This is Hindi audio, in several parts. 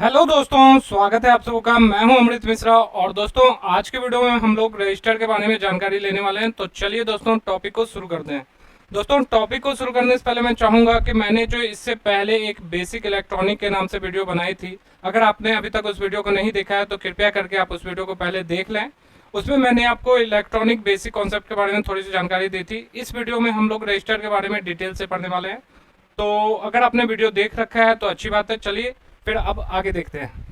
हेलो दोस्तों, स्वागत है आप सबों का। मैं हूं अमृत मिश्रा और दोस्तों आज के वीडियो में हम लोग रजिस्टर के बारे में जानकारी लेने वाले हैं। तो चलिए दोस्तों टॉपिक को शुरू करते हैं। दोस्तों टॉपिक को शुरू करने से पहले मैं चाहूंगा कि मैंने जो इससे पहले एक बेसिक इलेक्ट्रॉनिक के नाम से वीडियो बनाई थी, अगर आपने अभी तक उस वीडियो को नहीं देखा है तो कृपया करके आप उस वीडियो को पहले देख लें। उसमें मैंने आपको इलेक्ट्रॉनिक बेसिक कॉन्सेप्ट के बारे में थोड़ी सी जानकारी दी थी। इस वीडियो में हम लोग रजिस्टर के बारे में डिटेल से पढ़ने वाले हैं। तो अगर आपने वीडियो देख रखा है तो अच्छी बात है। चलिए फिर अब आगे देखते हैं।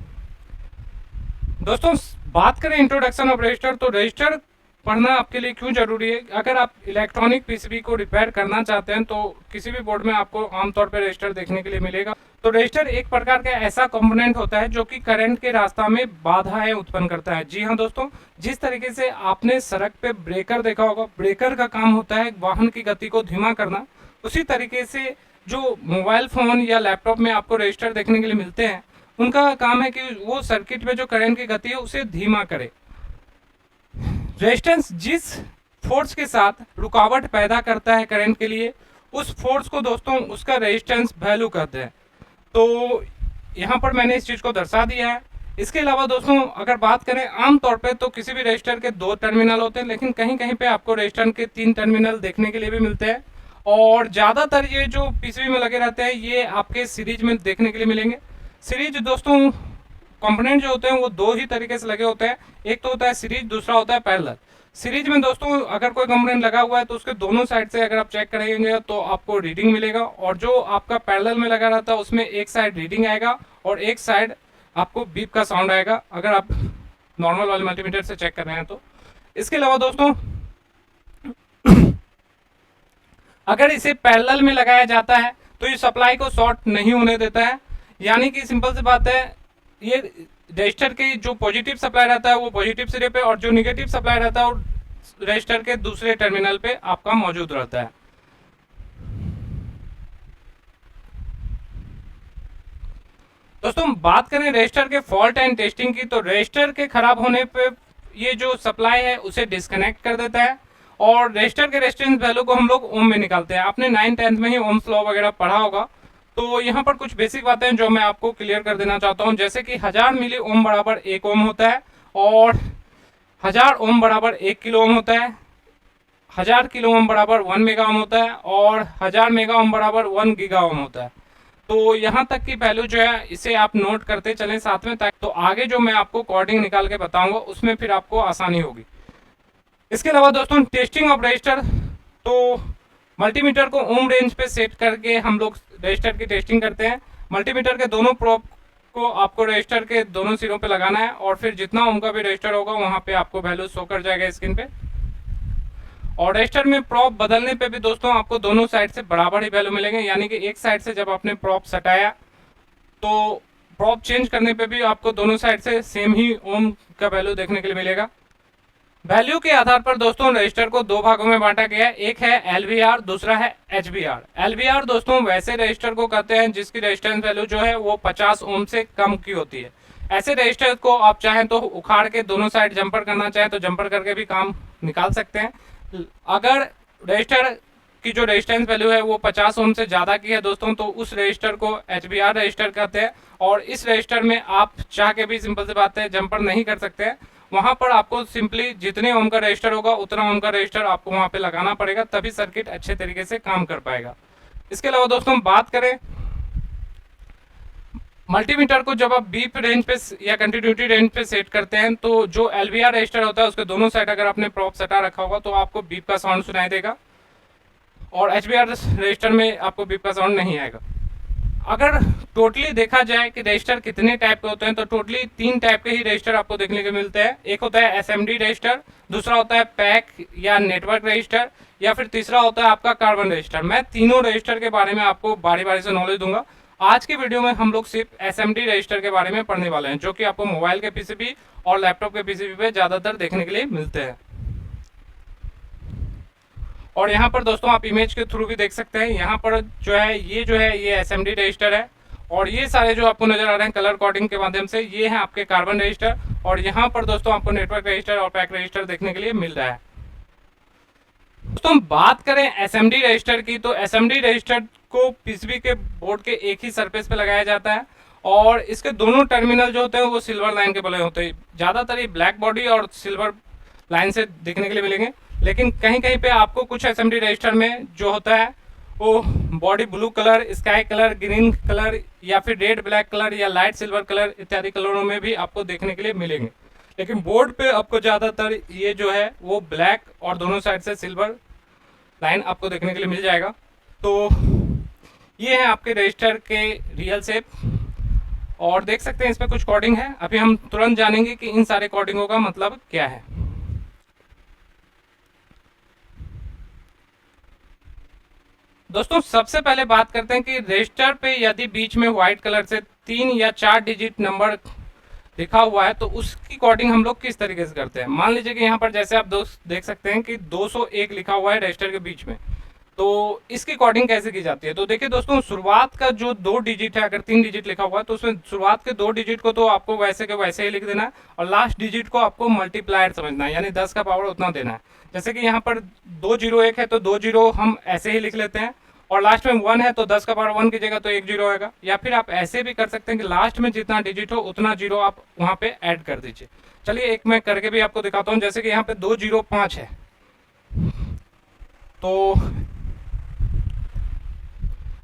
दोस्तों बात करें इंट्रोडक्शन ऑफ रजिस्टर, तो रजिस्टर पढ़ना आपके लिए क्यों जरूरी है। अगर आप इलेक्ट्रॉनिक पीसीबी को रिपेयर करना चाहते हैं तो किसी भी बोर्ड में आपको आमतौर पर रजिस्टर देखने के लिए मिलेगा। तो रजिस्टर एक प्रकार का ऐसा कंपोनेंट होता है जो कि करंट के रास्ता में बाधाएं उत्पन्न करता है। जी हाँ दोस्तों, जिस तरीके से आपने सड़क पे ब्रेकर देखा होगा, ब्रेकर का काम होता है वाहन की गति को धीमा करना, उसी तरीके से जो मोबाइल फोन या लैपटॉप में आपको रजिस्टर देखने के लिए मिलते हैं, उनका काम है कि वो सर्किट में जो करंट की गति है उसे धीमा करे। रेजिस्टेंस जिस फोर्स के साथ रुकावट पैदा करता है करंट के लिए, उस फोर्स को दोस्तों उसका रेजिस्टेंस वैल्यू कहते हैं। तो यहाँ पर मैंने इस चीज को दर्शा दिया है। इसके अलावा दोस्तों अगर बात करें आमतौर पे तो किसी भी रजिस्टर के 2 टर्मिनल होते हैं, लेकिन कहीं कहीं पे आपको रजिस्टर के 3 टर्मिनल देखने के लिए भी मिलते हैं। और ज्यादातर ये जो पीसीबी में लगे रहते हैं ये आपके सीरीज में देखने के लिए मिलेंगे। सीरीज दोस्तों कंपोनेंट जो होते हैं वो 2 ही तरीके से लगे होते हैं। एक तो होता है सीरीज, दूसरा होता है पैरेलल। सीरीज में दोस्तों अगर कोई कंपोनेंट लगा हुआ है तो उसके दोनों साइड से अगर आप चेक करेंगे तो आपको रीडिंग मिलेगा, और जो आपका पैरेलल में लगा रहता है उसमें एक साइड रीडिंग आएगा और एक साइड आपको बीप का साउंड आएगा, अगर आप नॉर्मल वाले मल्टीमीटर से चेक कर रहे हैं तो। इसके अलावा दोस्तों अगर इसे पैरेलल में लगाया जाता है तो ये सप्लाई को शॉर्ट नहीं होने देता है। यानी कि सिंपल सी बात है, ये रजिस्टर की जो पॉजिटिव सप्लाई रहता है वो पॉजिटिव सिरे पे, और जो निगेटिव सप्लाई रहता है वो रजिस्टर के दूसरे टर्मिनल पे आपका मौजूद रहता है। दोस्तों बात करें रजिस्टर के फॉल्ट एंड टेस्टिंग की, तो रजिस्टर के खराब होने पे ये जो सप्लाई है उसे डिस्कनेक्ट कर देता है, और रजिस्टर के रेजिस्टेंस वैल्यू को हम लोग ओम में निकालते हैं। आपने 9th-10th में ही ओम्स लॉ वगैरह पढ़ा होगा। तो यहाँ पर कुछ बेसिक बातें जो मैं आपको क्लियर कर देना चाहता हूँ, जैसे कि 1000 मिली ओम बराबर 1 ओम होता है, और 1000 ओम बराबर 1 किलो ओम होता है, 1000 किलो ओम बराबर 1 मेगा ओम होता है, और 1000 मेगा ओम बराबर 1 गीगा ओम होता है। तो यहाँ तक की वैल्यू जो है इसे आप नोट करते चलें साथ में, ताकि तो आगे जो मैं आपको कोडिंग निकाल के बताऊंगा उसमें फिर आपको आसानी होगी। इसके अलावा दोस्तों टेस्टिंग ऑफ रजिस्टर, तो मल्टीमीटर को ओम रेंज पे सेट करके हम लोग रजिस्टर की टेस्टिंग करते हैं। मल्टीमीटर के दोनों प्रोब को आपको रजिस्टर के दोनों सिरों पे लगाना है, और फिर जितना ओम का भी रजिस्टर होगा वहां पे आपको वैल्यू शो कर जाएगा स्क्रीन पे। और रजिस्टर में प्रॉप बदलने पे भी दोस्तों आपको दोनों साइड से बराबर ही वैल्यू मिलेंगे। यानी कि एक साइड से जब आपने प्रॉप सटाया तो प्रॉप चेंज करने पे भी आपको दोनों साइड से सेम ही ओम का वैल्यू देखने के लिए मिलेगा। वैल्यू के आधार पर दोस्तों रजिस्टर को 2 भागों में बांटा गया है, एक है एलवीआर, दूसरा है एचवीआर। एलवीआर दोस्तों वैसे रजिस्टर को कहते हैं जिसकी रेजिस्टेंस वैल्यू जो है वो 50 ओम से कम की होती है। ऐसे रजिस्टर को आप चाहें तो उखाड़ के दोनों साइड जंपर करना चाहें तो जंपर करके भी काम निकाल सकते हैं। अगर रजिस्टर की जो रेजिस्टेंस वैल्यू है वो 50 ओम से ज्यादा की है दोस्तों, तो उस रजिस्टर को एचबीआर रजिस्टर कहते हैं। और इस रजिस्टर में आप चाह के भी सिंपल सी बात है जंपर नहीं कर सकते हैं। वहां पर आपको सिंपली जितने ओम का रजिस्टर होगा उतना ओम का रजिस्टर आपको वहां पे लगाना पड़ेगा, तभी सर्किट अच्छे तरीके से काम कर पाएगा। इसके अलावा दोस्तों बात करें मल्टीमीटर को, जब आप बीप रेंज पे या कंटिन्यूटी रेंज पे सेट करते हैं तो जो एलवीआर रजिस्टर होता है उसके दोनों साइड अगर आपने प्रॉप सटा रखा होगा तो आपको बीप का साउंड सुनाई देगा, और एचबीआर रजिस्टर में आपको बीप का साउंड नहीं आएगा। अगर टोटली देखा जाए कि रजिस्टर कितने टाइप के होते हैं, तो टोटली 3 टाइप के ही रजिस्टर आपको देखने को मिलते हैं। एक होता है एसएमडी रजिस्टर, दूसरा होता है पैक या नेटवर्क रजिस्टर, या फिर तीसरा होता है आपका कार्बन रजिस्टर। मैं तीनों रजिस्टर के बारे में आपको बारी बारी से नॉलेज दूंगा। आज की वीडियो में हम लोग सिर्फ एसएमडी रजिस्टर के बारे में पढ़ने वाले हैं, जो कि आपको मोबाइल के पीसीबी और लैपटॉप के पीसीबी पे ज्यादातर देखने के लिए मिलते हैं। और यहाँ पर दोस्तों आप इमेज के थ्रू भी देख सकते हैं। यहाँ पर जो है ये एसएमडी रजिस्टर है, और ये सारे जो आपको नजर आ रहे हैं कलर कोडिंग के माध्यम से ये है आपके कार्बन रजिस्टर, और यहाँ पर दोस्तों आपको नेटवर्क रजिस्टर और पैक रजिस्टर देखने के लिए मिल रहा है। दोस्तों बात करें एसएमडी रजिस्टर की, तो एसएमडी रजिस्टर को पीसीबी के बोर्ड के एक ही सरफेस पे लगाया जाता है, और इसके दोनों टर्मिनल जो होते हैं वो सिल्वर लाइन के बने होते हैं। ज़्यादातर ये ब्लैक बॉडी और सिल्वर लाइन से दिखने के लिए मिलेंगे, लेकिन कहीं कहीं पे आपको कुछ एसएमडी रजिस्टर में जो होता है वो body blue colour, sky colour, green colour या फिर रेड ब्लैक कलर या लाइट सिल्वर कलर इत्यादि कलरों में भी आपको देखने के लिए मिलेंगे। लेकिन बोर्ड पे आपको ज़्यादातर ये जो है वो ब्लैक और दोनों साइड से सिल्वर लाइन आपको देखने के लिए मिल जाएगा। तो ये है आपके रजिस्टर के रियल शेप, और देख सकते हैं इसमें कुछ कोडिंग है। अभी हम तुरंत जानेंगे कि इन सारे कोडिंगों का मतलब क्या है। दोस्तों सबसे पहले बात करते हैं कि रजिस्टर पे यदि बीच में व्हाइट कलर से 3 या 4 डिजिट नंबर लिखा हुआ है तो उसकी कोडिंग हम लोग किस तरीके से करते हैं। मान लीजिए कि यहाँ पर जैसे आप दोस्त देख सकते हैं कि 201 लिखा हुआ है रजिस्टर के बीच में, तो इसकी कोडिंग कैसे की जाती है। तो देखिए दोस्तों, शुरुआत का जो 2 डिजिट है, अगर 3 डिजिट लिखा हुआ है तो उसमें शुरुआत के 2 डिजिट को तो आपको वैसे के वैसे ही लिख देना है, और लास्ट डिजिट को आपको मल्टीप्लायर समझना है, यानी 10 का पावर उतना देना है। जैसे कि यहाँ पर 201 है तो 2 जीरो हम ऐसे ही लिख लेते हैं, और लास्ट में 1 है तो 10 का पावर 1 की जगह तो 1 जीरो आएगा। या फिर आप ऐसे भी कर सकते हैं कि लास्ट में जितना डिजिट हो उतना जीरो आप वहाँ पे ऐड कर दीजिए। चलिए एक मैं करके भी आपको दिखाता हूँ। जैसे कि यहाँ पे 205 है, तो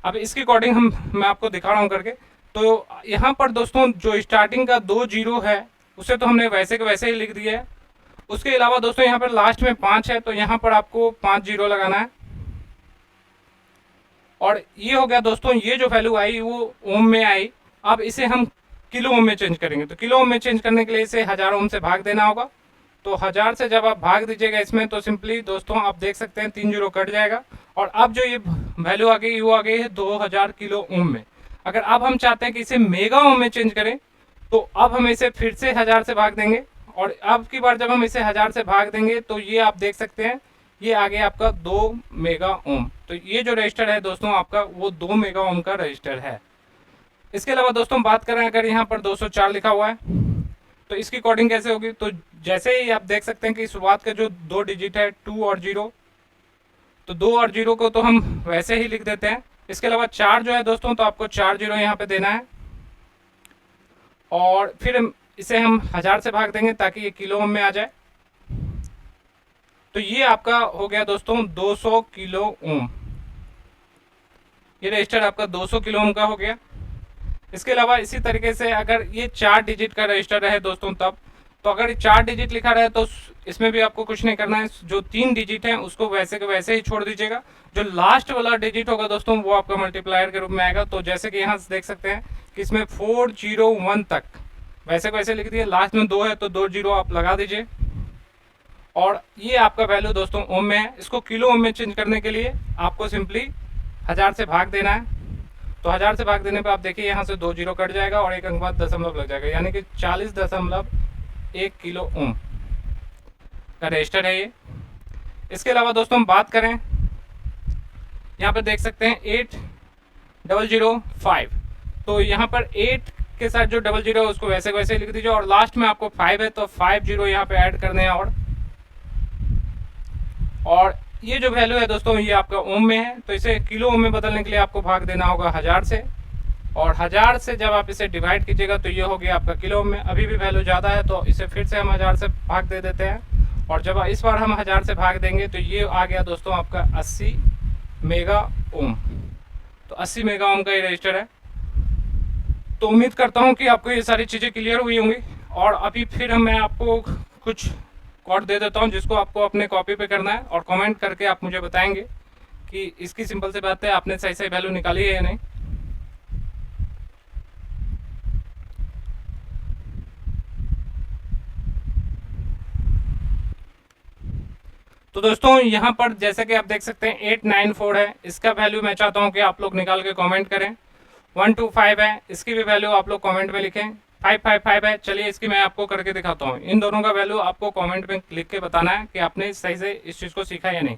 अब इसकी कोडिंग मैं आपको दिखा रहा हूँ करके। तो यहाँ पर दोस्तों जो स्टार्टिंग का 2 जीरो है उसे तो हमने वैसे के वैसे ही लिख दिया है। उसके अलावा दोस्तों यहाँ पर लास्ट में 5 है तो यहाँ पर आपको 5 जीरो लगाना है, और ये हो गया दोस्तों। ये जो वैल्यू आई वो ओम में आई। अब इसे हम किलो ओम में चेंज करेंगे, तो किलो ओम में चेंज करने के लिए इसे 1000 ओम से भाग देना होगा। तो 1000 से जब आप भाग दीजिएगा इसमें तो सिंपली दोस्तों आप देख सकते हैं 3 जीरो कट जाएगा, और अब जो ये वैल्यू आ गई वो आ गई है 2000 किलो ओम में। अगर अब हम चाहते हैं कि इसे मेगा ओम में चेंज करें तो अब हम इसे फिर से 1000 से भाग देंगे, और अब की बार जब हम इसे 1000 से भाग देंगे तो ये आप देख सकते हैं ये आ गया आपका 2 मेगा ओम। तो ये जो रजिस्टर है दोस्तों आपका वो 2 मेगा ओम का रजिस्टर है। इसके अलावा दोस्तों बात करें, अगर यहाँ पर 204 लिखा हुआ है तो इसकी कोडिंग कैसे होगी। तो जैसे ही आप देख सकते हैं कि शुरुआत का जो 2 डिजिट है 2 और 0, तो 2 और 0 को तो हम वैसे ही लिख देते हैं। इसके अलावा 4 जो है दोस्तों तो आपको 4 जीरो यहाँ पे देना है, और फिर इसे हम 1000 से भाग देंगे ताकि ये किलो ओम में आ जाए। तो ये आपका हो गया दोस्तों 200 किलो ओम। ये रजिस्टर आपका 200 किलो ओम का हो गया। इसके अलावा इसी तरीके से अगर ये 4 डिजिट का रजिस्टर है दोस्तों तब, तो अगर 4 डिजिट लिखा रहे तो इसमें भी आपको कुछ नहीं करना है। जो 3 डिजिट है उसको वैसे के वैसे ही छोड़ दीजिएगा। जो लास्ट वाला डिजिट होगा दोस्तों वो आपका मल्टीप्लायर के रूप में आएगा। तो जैसे कि यहाँ देख सकते हैं कि इसमें 401 तक वैसे को वैसे लिख दिए, लास्ट में 2 है तो 2 जीरो आप लगा दीजिए, और ये आपका वैल्यू दोस्तों ओम में है। इसको किलो ओम में चेंज करने के लिए आपको सिंपली 1000 से भाग देना है। तो 1000 से भाग देने पे आप देखिए यहाँ से 2 जीरो कट जाएगा और एक अंक बाद दशमलव लग जाएगा, यानी कि 40.1 किलो ओम का रजिस्टर है ये। इसके अलावा दोस्तों हम बात करें, यहाँ पर देख सकते हैं 8005, तो यहाँ पर 8 के साथ जो 00 है उसको वैसे वैसे लिख दीजिए, और लास्ट में आपको 5 है तो 5 जीरो यहाँ पे ऐड करने हैं। और ये जो वैल्यू है दोस्तों ये आपका ओम में है, तो इसे किलो ओम में बदलने के लिए आपको भाग देना होगा 1000 से, और 1000 से जब आप इसे डिवाइड कीजिएगा तो ये हो गया आपका किलो ओम में। अभी भी वैल्यू ज़्यादा है तो इसे फिर से हम 1000 से भाग दे देते हैं, और जब इस बार हम 1000 से भाग देंगे तो ये आ गया दोस्तों आपका 80 मेगा ओम। तो 80 मेगा ओम का ये रजिस्टर है। तो उम्मीद करता हूँ कि आपको ये सारी चीज़ें क्लियर हुई होंगी, और अभी फिर मैं आपको कुछ कोड दे देता हूँ जिसको आपको अपने कॉपी पे करना है, और कमेंट करके आप मुझे बताएंगे कि इसकी सिंपल सी बात है आपने सही सही वैल्यू निकाली है या नहीं। तो दोस्तों यहाँ पर जैसे कि आप देख सकते हैं 894 है, इसका वैल्यू मैं चाहता हूँ कि आप लोग निकाल के कमेंट करें। 125 है, इसकी भी वैल्यू आप लोग कमेंट में लिखें। 555 है, चलिए इसकी मैं आपको करके दिखाता हूँ। इन दोनों का वैल्यू आपको कमेंट में लिख के बताना है कि आपने सही से इस चीज़ को सीखा या नहीं।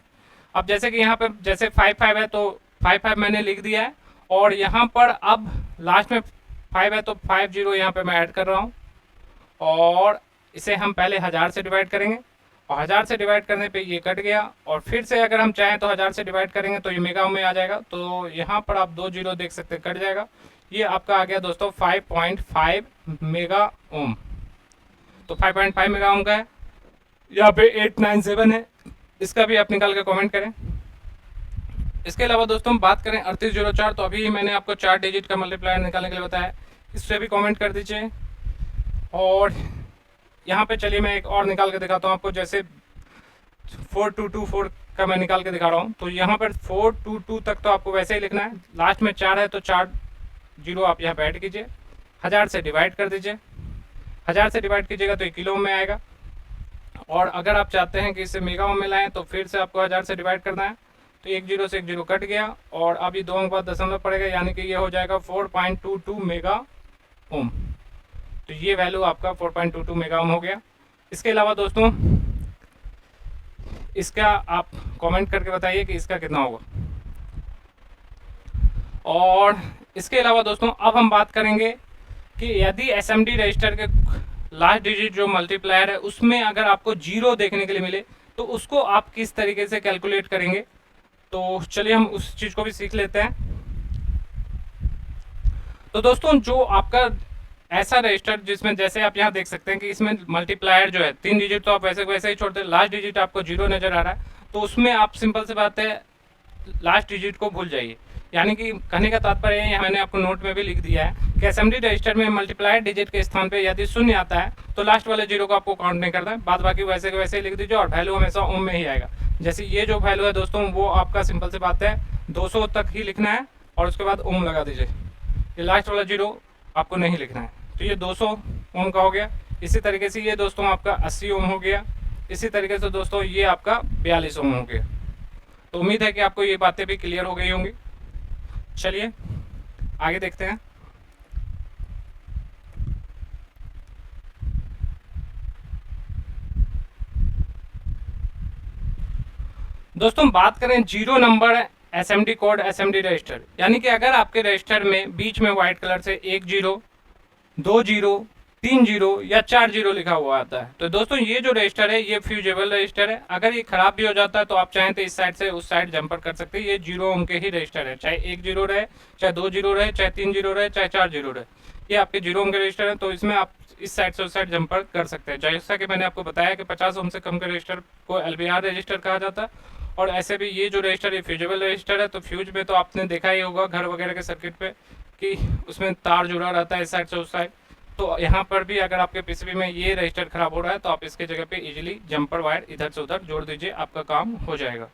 अब जैसे कि यहाँ पर जैसे 55 है तो 55 मैंने लिख दिया है, और यहाँ पर अब लास्ट में 5 है तो 5 जीरो यहाँ पर मैं ऐड कर रहा हूँ, और इसे हम पहले 1000 से डिवाइड करेंगे, और 1000 से डिवाइड करने पे ये कट गया, और फिर से अगर हम चाहें तो 1000 से डिवाइड करेंगे तो ये मेगा में आ जाएगा। तो यहाँ पर आप 2 जीरो देख सकते हैं कट जाएगा, ये आपका आ गया दोस्तों 5.5 मेगा ओम। तो 5.5 मेगा ओम का है। यहाँ पे 897 है, इसका भी आप निकाल के कमेंट करें। इसके अलावा दोस्तों हम बात करें 3804, तो अभी मैंने आपको 4 डिजिट का मल्टीप्लायर निकालने के लिए बताया, इससे भी कमेंट कर दीजिए। और यहाँ पे चलिए मैं एक और निकाल के दिखाता हूँ आपको, जैसे 4224 का मैं निकाल के दिखा रहा हूँ। तो यहाँ पर 422 तक तो आपको वैसे ही लिखना है, लास्ट में 4 है तो 4 जीरो आप यहाँ पे ऐड कीजिए, 1000 से डिवाइड कर दीजिए। 1000 से डिवाइड कीजिएगा तो ये किलो में आएगा। और अगर आप चाहते हैं कि इसे मेगा ओम में लाएँ तो फिर से आपको 1000 से डिवाइड करना है। तो एक जीरो से एक जीरो कट गया और अब ये 2 अंक बाद दशमलव पड़ेगा, यानी कि ये हो जाएगा 4.22 मेगा ओम। तो ये वैल्यू आपका 4.22 मेगा ओम हो गया। इसके अलावा दोस्तों इसका आप कमेंट करके बताइए कि इसका कितना होगा। और इसके अलावा दोस्तों अब हम बात करेंगे कि यदि एसएमडी रजिस्टर के लास्ट डिजिट जो मल्टीप्लायर है उसमें अगर आपको जीरो देखने के लिए मिले तो उसको आप किस तरीके से कैलकुलेट करेंगे। तो चलिए हम उस चीज़ को भी सीख लेते हैं। तो दोस्तों जो आपका ऐसा रजिस्टर जिसमें जैसे आप यहाँ देख सकते हैं कि इसमें मल्टीप्लायर जो है 3 डिजिट तो आप वैसे वैसे ही छोड़ते हैं, लास्ट डिजिट आपको जीरो नज़र आ रहा है, तो उसमें आप सिंपल से बात है लास्ट डिजिट को भूल जाइए। यानी कि कहने का तात्पर्य है, मैंने आपको नोट में भी लिख दिया है कि एसएमडी रजिस्टर में मल्टीप्लायर डिजिट के स्थान पे यदि शून्य आता है तो लास्ट वाले जीरो को आपको काउंट नहीं करना है, बाद बाकी वैसे के वैसे ही लिख दीजिए और वैल्यू हमेशा ओम में ही आएगा। जैसे ये जो वैल्यू है दोस्तों वो आपका सिंपल से बात है 200 तक ही लिखना है और उसके बाद ओम लगा दीजिए, ये लास्ट वाला जीरो आपको नहीं लिखना है। तो ये 200 ओम का हो गया। इसी तरीके से ये दोस्तों आपका 80 ओम हो गया। इसी तरीके से दोस्तों ये आपका 42 ओम हो गया। तो उम्मीद है कि आपको ये बातें भी क्लियर हो गई होंगी। चलिए आगे देखते हैं। दोस्तों बात करें zero number SMD code SMD register, यानी कि अगर आपके रजिस्टर में बीच में व्हाइट कलर से 1 जीरो 2 जीरो 3 जीरो या 4 जीरो लिखा हुआ आता है, तो दोस्तों ये जो रजिस्टर है ये फ्यूजेबल रजिस्टर है। अगर ये खराब भी हो जाता है तो आप चाहें तो इस साइड से उस साइड जंपर कर सकते हैं। ये जीरो ओम के ही रजिस्टर है, चाहे 1 जीरो रहे, चाहे 2 जीरो रहे, चाहे 3 जीरो रहे, चाहे 4 जीरो रहे, ये आपके जीरो ओम के रजिस्टर है। तो इसमें आप इस साइड से उस साइड जंपर कर सकते हैं। जैसा कि मैंने आपको बताया कि 50 ओम से कम के रजिस्टर को एलबीआर रजिस्टर कहा जाता है। और ऐसे भी ये जो रजिस्टर है फ्यूजेबल रजिस्टर है। तो फ्यूज में तो आपने देखा ही होगा घर वगैरह के सर्किट पे कि उसमें तार जुड़ा रहता है इस साइड से उस साइड। तो यहाँ पर भी अगर आपके पीसीबी में ये रजिस्टर खराब हो रहा है तो आप इसके जगह पे इजीली जंपर वायर इधर से उधर जोड़ दीजिए, आपका काम हो जाएगा।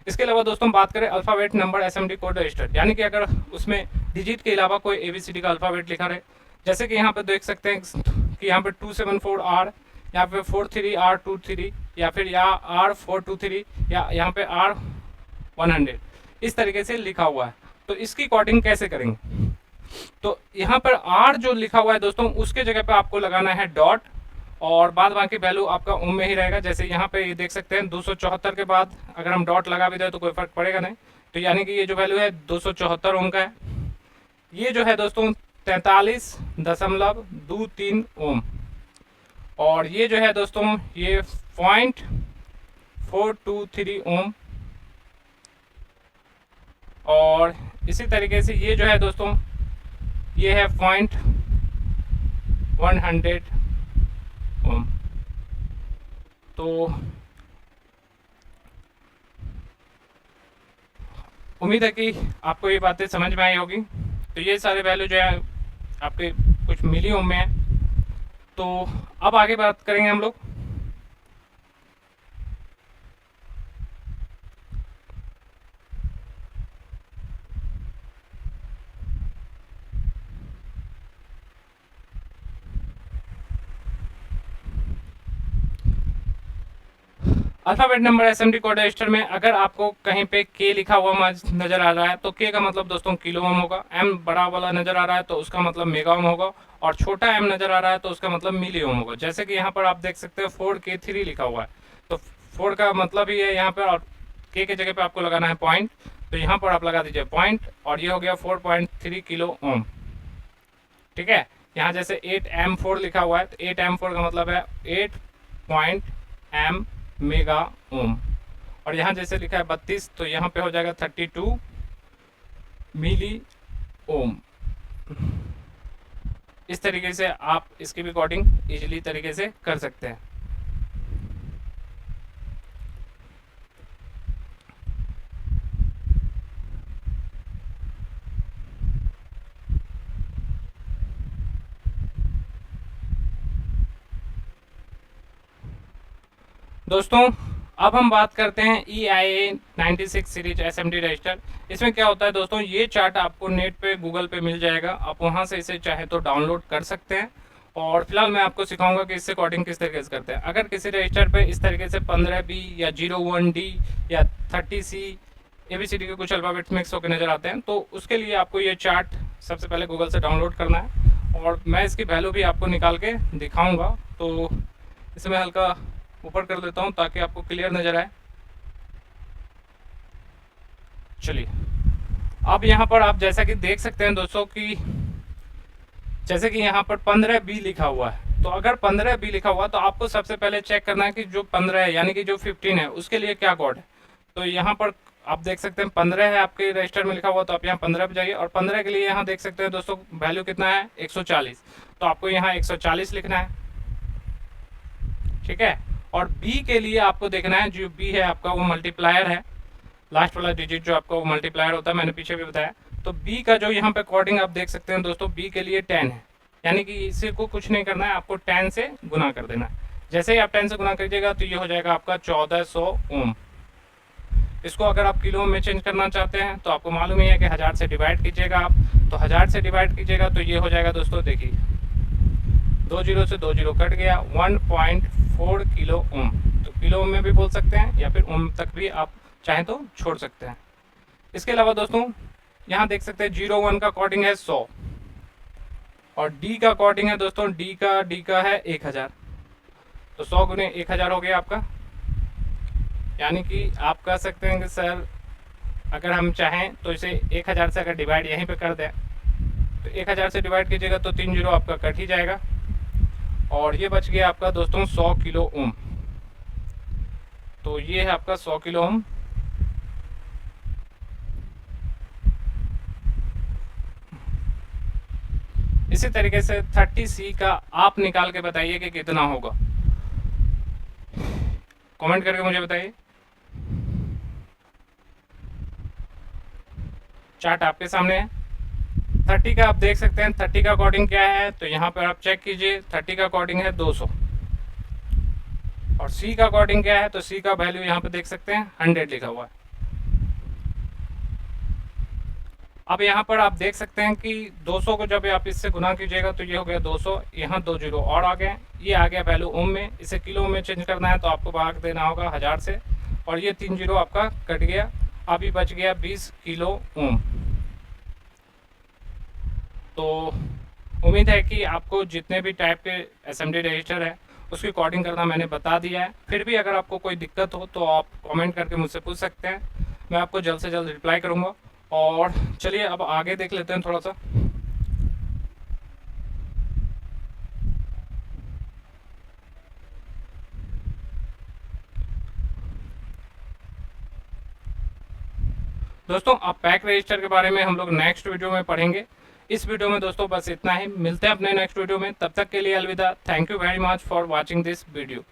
इसके अलावा दोस्तों बात करें alphabet number SMD code register, यानी कि अगर उसमें डिजिट के अलावा कोई एबीसीडी का अल्फ़ाबेट लिखा रहे, जैसे कि यहाँ पे देख सकते हैं कि यहाँ पे 274R, यहाँ पे 43R23 या फिर यहाँ R423 या यहाँ पे R100 इस तरीके से लिखा हुआ है। तो इसकी कोडिंग कैसे करेंगे? तो यहाँ पर R जो लिखा हुआ है दोस्तों उसके जगह पे आपको लगाना है डॉट और बाद बाकी वैल्यू आपका ओम में ही रहेगा। जैसे यहाँ पे ये देख सकते हैं 274 के बाद अगर हम डॉट लगा भी दें तो कोई फर्क पड़ेगा नहीं। तो यानी कि ये जो वैल्यू है 274 ओम का है। ये जो है दोस्तों 43.23 ओम और ये जो है दोस्तों ये 0.423 ओम और इसी तरीके से ये जो है दोस्तों ये है 0.100 ओम। तो उम्मीद है कि आपको ये बातें समझ में आई होगी। तो ये सारे वैल्यू जो है आपके कुछ मिली ओम में है। तो अब आगे बात करेंगे हम लोग। Alphabet number SMD code register में अगर आपको कहीं पे के लिखा हुआ नजर आ रहा है तो के का मतलब दोस्तों किलो ओम होगा। एम बड़ा वाला नजर आ रहा है तो उसका मतलब मेगा ओम होगा और छोटा एम नजर आ रहा है तो उसका मतलब मिली ओम होगा। जैसे कि यहाँ पर आप देख सकते हैं 4K3 लिखा हुआ है, तो 4 का मतलब ही है यहाँ पर, और के जगह पे आपको लगाना है पॉइंट, तो यहाँ पर आप लगा दीजिए पॉइंट और ये हो गया 4.3 किलो ओम। ठीक है, यहाँ जैसे 8M4 लिखा हुआ है तो 8M4 का मतलब है 8 मेगा ओम और यहाँ जैसे लिखा है 32 तो यहाँ पे हो जाएगा 32 मिली ओम। इस तरीके से आप इसकी भी कोडिंग इजीली तरीके से कर सकते हैं। दोस्तों अब हम बात करते हैं EIA 96 सीरीज SMD रजिस्टर। इसमें क्या होता है दोस्तों, ये चार्ट आपको नेट पे गूगल पे मिल जाएगा, आप वहां से इसे चाहे तो डाउनलोड कर सकते हैं। और फिलहाल मैं आपको सिखाऊंगा कि इससे कोडिंग किस तरीके से करते हैं। अगर किसी रजिस्टर पे इस तरीके से 15B या 01D या 30C ABCD के कुछ अल्फाबेट्स मिक्स होकर नजर आते हैं, तो उसके लिए आपको ये चार्ट सबसे पहले गूगल से डाउनलोड करना है। और मैं इसकी वैल्यू भी आपको निकाल के दिखाऊंगा, तो इसे मैं हल्का ऊपर कर देता हूं ताकि आपको क्लियर नजर आए। चलिए अब यहाँ पर आप जैसा कि देख सकते हैं दोस्तों कि जैसे कि यहाँ पर 15B लिखा हुआ है, तो अगर 15B लिखा हुआ तो आपको सबसे पहले चेक करना है कि जो 15 है यानी कि जो 15 है उसके लिए क्या कोड है। तो यहाँ पर आप देख सकते हैं 15 है आपके रजिस्टर में लिखा हुआ, तो आप यहाँ 15 पे जाइए। और 15 के लिए यहाँ देख सकते हैं दोस्तों वैल्यू कितना है 140, तो आपको यहाँ 140 लिखना है, ठीक है। और B के लिए आपको देखना है, जो B है आपका वो मल्टीप्लायर है, लास्ट वाला डिजिट जो आपका वो मल्टीप्लायर होता है, मैंने पीछे भी बताया। तो B का जो यहाँ पे कोडिंग आप देख सकते हैं दोस्तों, B के लिए 10 है, यानी कि इसे को कुछ नहीं करना है, आपको 10 से गुना कर देना है। जैसे ही आप 10 से गुना करिएगा तो ये हो जाएगा आपका 1400 ओम। इसको अगर आप किलो में चेंज करना चाहते हैं तो आपको मालूम ही है कि 1000 से डिवाइड कीजिएगा आप, तो 1000 से डिवाइड कीजिएगा तो ये हो जाएगा दोस्तों, देखिए 2 जीरो से 2 जीरो कट गया, 1.4 किलो ओम। तो किलो ओम में भी बोल सकते हैं या फिर ओम तक भी आप चाहें तो छोड़ सकते हैं। इसके अलावा दोस्तों यहाँ देख सकते हैं 01 का कोडिंग है 100 और D का कोडिंग है दोस्तों, D का है 1000। तो 100 गुने 1000 हो गया आपका, यानी कि आप कह सकते हैं कि सर अगर हम चाहें तो इसे 1000 से अगर डिवाइड यहीं पे कर दें तो 1000 से डिवाइड कीजिएगा तो 3 जीरो आपका कट ही जाएगा और ये बच गया आपका दोस्तों 100 किलो ओम। तो ये है आपका 100 किलो ओम। इसी तरीके से 30C का आप निकाल के बताइए कि कितना होगा, कमेंट करके मुझे बताइए। चार्ट आपके सामने है। 30 का आप देख सकते हैं 30 का कोडिंग क्या है, तो यहाँ पर आप चेक कीजिए 30 का कोडिंग है 200। और C का कोडिंग क्या है, तो C का वैल्यू यहाँ पे देख सकते हैं 100 लिखा हुआ है। अब यहाँ पर आप देख सकते हैं कि 200 को जब आप इससे गुना कीजिएगा तो ये हो गया 200, यहाँ 2 जीरो और आ गए, ये आ गया वैल्यू ओम में। इसे किलो में चेंज करना है तो आपको भाग देना होगा 1000 से और ये 3 जीरो आपका कट गया, अभी बच गया 20 किलो ओम। तो उम्मीद है कि आपको जितने भी टाइप के SMD रजिस्टर है उसकी कोडिंग करना मैंने बता दिया है। फिर भी अगर आपको कोई दिक्कत हो तो आप कमेंट करके मुझसे पूछ सकते हैं, मैं आपको जल्द से जल्द रिप्लाई करूँगा। और चलिए अब आगे देख लेते हैं थोड़ा सा। दोस्तों अब पैक रजिस्टर के बारे में हम लोग नेक्स्ट वीडियो में पढ़ेंगे। इस वीडियो में दोस्तों बस इतना ही, मिलते हैं अपने नेक्स्ट वीडियो में, तब तक के लिए अलविदा। Thank you very much for watching this video.